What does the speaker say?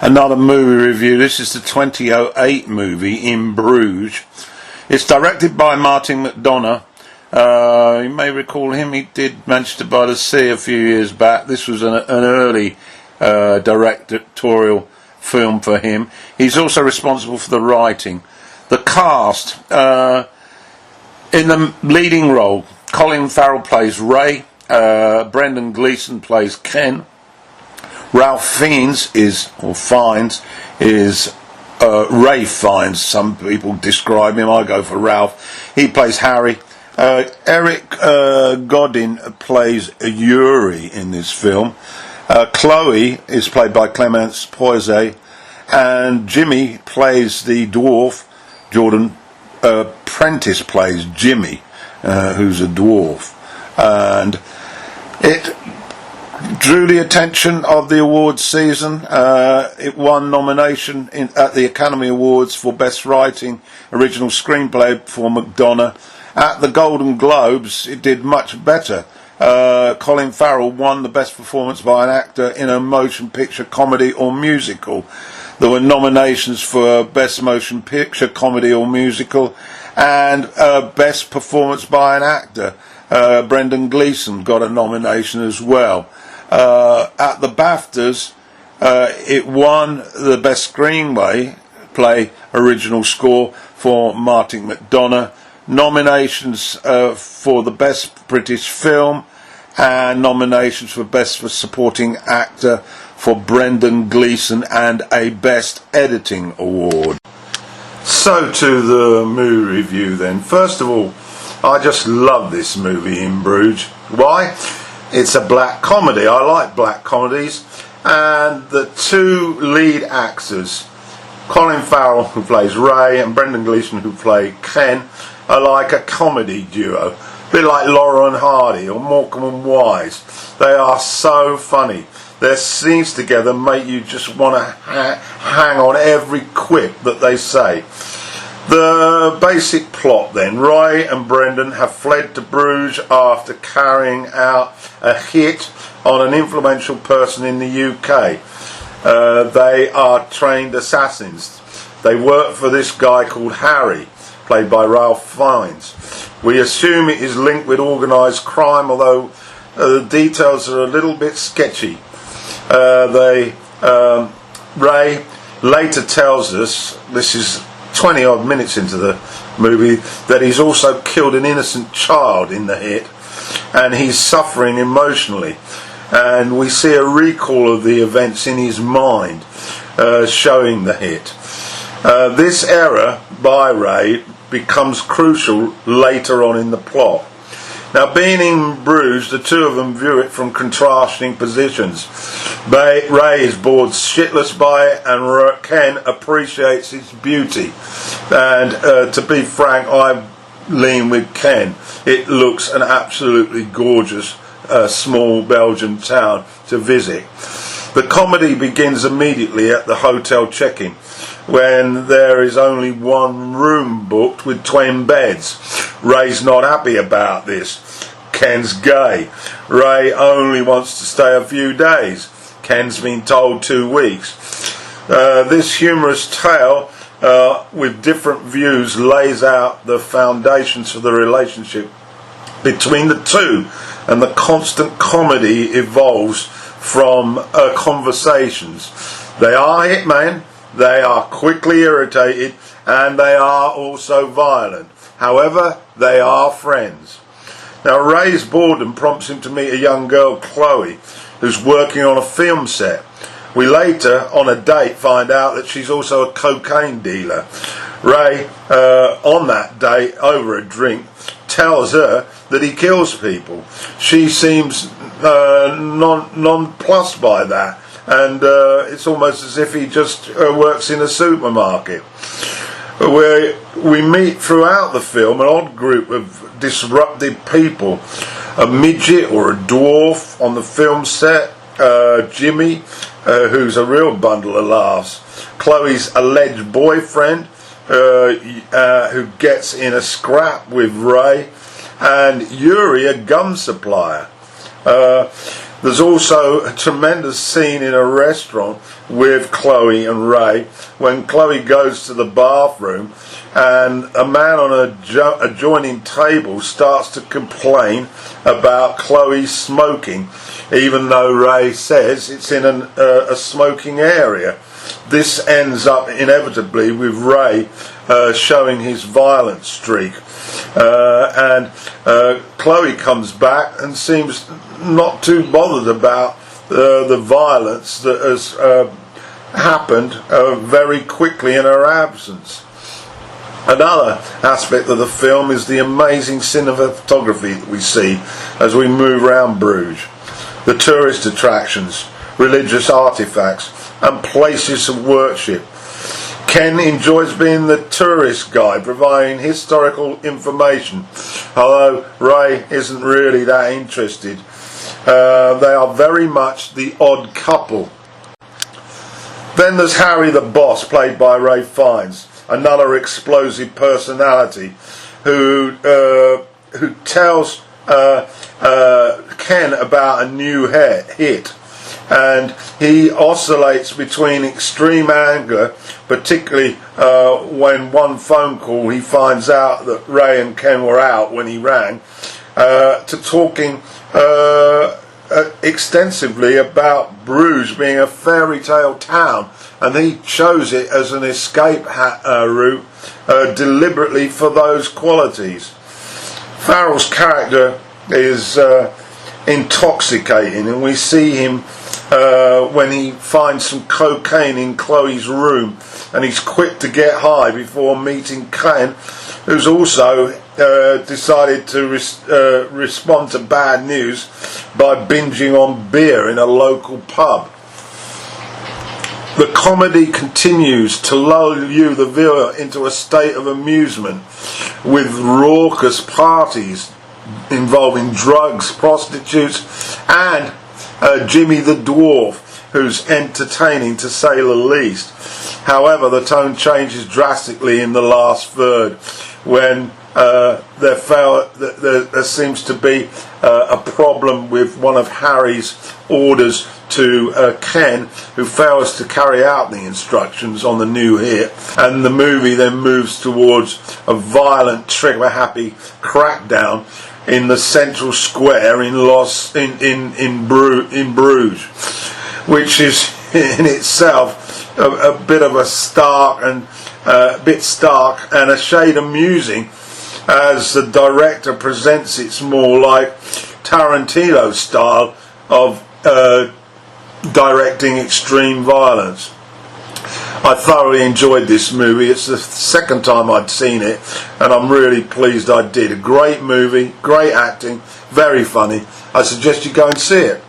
Another movie review. This is the 2008 movie In Bruges. It's directed by Martin McDonagh. You may recall him. He did Manchester by the Sea a few years back. This was an early directorial film for him. He's also responsible for the writing. The cast, in the leading role, Colin Farrell plays Ray, Brendan Gleeson plays Ken, Ralph Fiennes Fiennes is Ray Fiennes, some people describe him, I go for Ralph. He plays Harry. Eric Godin plays Yuri in this film. Chloe is played by Clemence Poise, and Jimmy plays the dwarf. Jordan Prentice plays Jimmy, who's a dwarf, and it drew the attention of the awards season. It won nomination at the Academy Awards for Best Writing Original Screenplay for McDonagh. At the Golden Globes, it did much better. Colin Farrell won the Best Performance by an Actor in a Motion Picture Comedy or Musical. There were nominations for Best Motion Picture Comedy or Musical and Best Performance by an Actor. Brendan Gleeson got a nomination as well. At the BAFTAs, it won the Best Screenplay Play Original Score for Martin McDonagh, nominations for the Best British Film, and nominations for Best Supporting Actor for Brendan Gleeson, and a Best Editing Award. So to the movie review then. First of all, I just love this movie In Bruges. Why? It's a black comedy. I like black comedies, and the two lead actors, Colin Farrell, who plays Ray, and Brendan Gleeson, who play Ken, are like a comedy duo, a bit like Laurel and Hardy or Morecambe and Wise. They are so funny. Their scenes together make you just want to hang on every quip that they say. The basic plot then: Ray and Brendan have fled to Bruges after carrying out a hit on an influential person in the UK. They are trained assassins. They work for this guy called Harry, played by Ralph Fiennes. We assume it is linked with organised crime, although the details are a little bit sketchy. Ray later tells us, this is 20 odd minutes into the movie, that he's also killed an innocent child in the hit, and he's suffering emotionally, and we see a recall of the events in his mind, showing the hit. This error by Ray becomes crucial later on in the plot. Now, being in Bruges, the two of them view it from contrasting positions. Ray is bored shitless by it, and Ken appreciates its beauty. And to be frank, I lean with Ken. It looks an absolutely gorgeous small Belgian town to visit. The comedy begins immediately at the hotel check-in, when there is only one room booked with twin beds. Ray's not happy about this. Ken's gay. Ray only wants to stay a few days. Ken's been told 2 weeks. This humorous tale with different views lays out the foundations for the relationship between the two, and the constant comedy evolves from conversations. They are hitmen, they are quickly irritated, and they are also violent. However, they are friends. Now, Ray's boredom prompts him to meet a young girl, Chloe, who's working on a film set. We later, on a date, find out that she's also a cocaine dealer. Ray, on that date, over a drink, tells her that he kills people. She seems nonplussed by that, and it's almost as if he just works in a supermarket. We meet throughout the film an odd group of disruptive people. A midget or a dwarf on the film set, Jimmy, who's a real bundle of laughs, Chloe's alleged boyfriend, who gets in a scrap with Ray, and Yuri, a gum supplier. There's also a tremendous scene in a restaurant with Chloe and Ray when Chloe goes to the bathroom and a man on a adjoining table starts to complain about Chloe smoking, even though Ray says it's in a smoking area. This ends up inevitably with Ray showing his violent streak, and Chloe comes back and seems not too bothered about the violence that has happened very quickly in her absence. Another aspect of the film is the amazing cinematography that we see as we move around Bruges. The tourist attractions, religious artifacts and places of worship. Ken enjoys being the tourist guide, providing historical information, although Ray isn't really that interested. They are very much the odd couple. Then there's Harry the boss, played by Ray Fiennes, another explosive personality who tells Ken about a new hit, and he oscillates between extreme anger, particularly when one phone call he finds out that Ray and Ken were out when he rang, to talking extensively about Bruges being a fairy tale town, and he chose it as an escape route deliberately for those qualities. Farrell's character is intoxicating, and we see him when he finds some cocaine in Chloe's room, and he's quick to get high before meeting Ken, who's also decided to respond to bad news by binging on beer in a local pub. The comedy continues to lull you, the viewer, into a state of amusement with raucous parties involving drugs, prostitutes and Jimmy the Dwarf, who's entertaining to say the least. However, the tone changes drastically in the last third when there seems to be a problem with one of Harry's orders to Ken, who fails to carry out the instructions on the new hit, and the movie then moves towards a violent, trigger-happy crackdown in the central square in Bruges, which is in itself a bit of a stark and a shade amusing, as the director presents it's more like Tarantino style of directing extreme violence. I thoroughly enjoyed this movie. It's the second time I'd seen it, and I'm really pleased I did. A great movie, great acting, very funny. I suggest you go and see it.